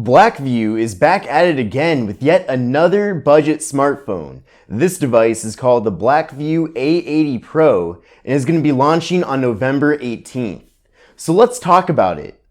Blackview is back at it again with yet another budget smartphone. This device is called the Blackview A80 Pro and is going to be launching on November 18th. So let's talk about it.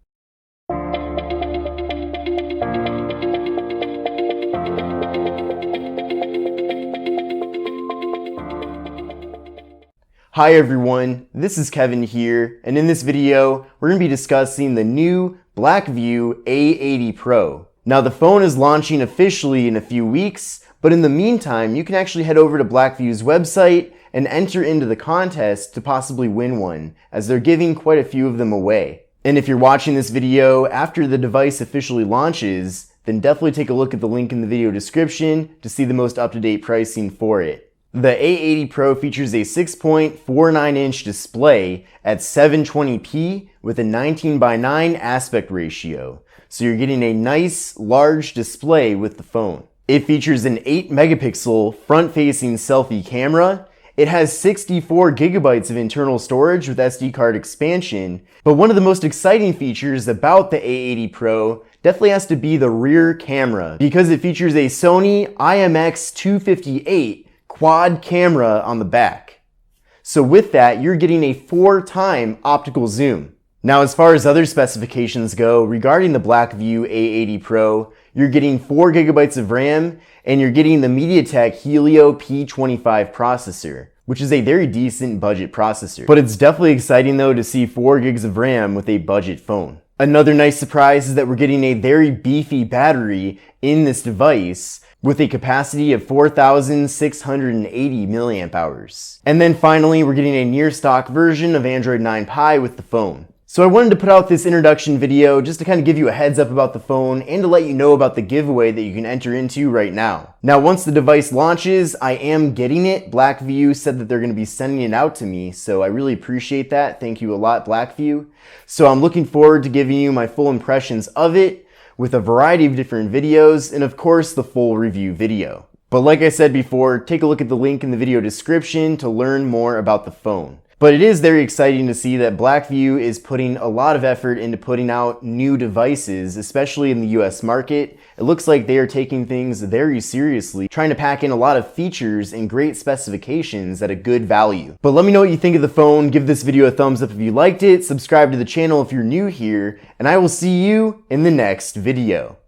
Hi everyone, this is Kevin here, and in this video, we're going to be discussing the new Blackview A80 Pro. Now the phone is launching officially in a few weeks, but in the meantime, you can actually head over to Blackview's website and enter into the contest to possibly win one, as they're giving quite a few of them away. And if you're watching this video after the device officially launches, then definitely take a look at the link in the video description to see the most up-to-date pricing for it. The A80 Pro features a 6.49-inch display at 720p with a 19:9 aspect ratio, so you're getting a nice large display with the phone. It features an 8-megapixel front-facing selfie camera. It has 64 gigabytes of internal storage with SD card expansion, but one of the most exciting features about the A80 Pro definitely has to be the rear camera, because it features a Sony IMX258 quad camera on the back. So with that, you're getting a 4-time optical zoom. Now, as far as other specifications go, regarding the Blackview A80 Pro, you're getting 4 gigabytes of RAM, and you're getting the MediaTek Helio P25 processor, which is a very decent budget processor. But it's definitely exciting though to see 4 gigs of RAM with a budget phone. Another nice surprise is that we're getting a very beefy battery in this device, with a capacity of 4,680 milliamp hours. And then finally, we're getting a near stock version of Android 9 Pie with the phone. So I wanted to put out this introduction video just to kind of give you a heads up about the phone and to let you know about the giveaway that you can enter into right now. Now, once the device launches, I am getting it. Blackview said that they're going to be sending it out to me, so I really appreciate that. Thank you a lot, Blackview. So I'm looking forward to giving you my full impressions of it, with a variety of different videos, and of course the full review video. But like I said before, take a look at the link in the video description to learn more about the phone. But it is very exciting to see that Blackview is putting a lot of effort into putting out new devices, especially in the US market. It looks like they are taking things very seriously, trying to pack in a lot of features and great specifications at a good value. But let me know what you think of the phone. Give this video a thumbs up if you liked it, subscribe to the channel if you're new here, and I will see you in the next video.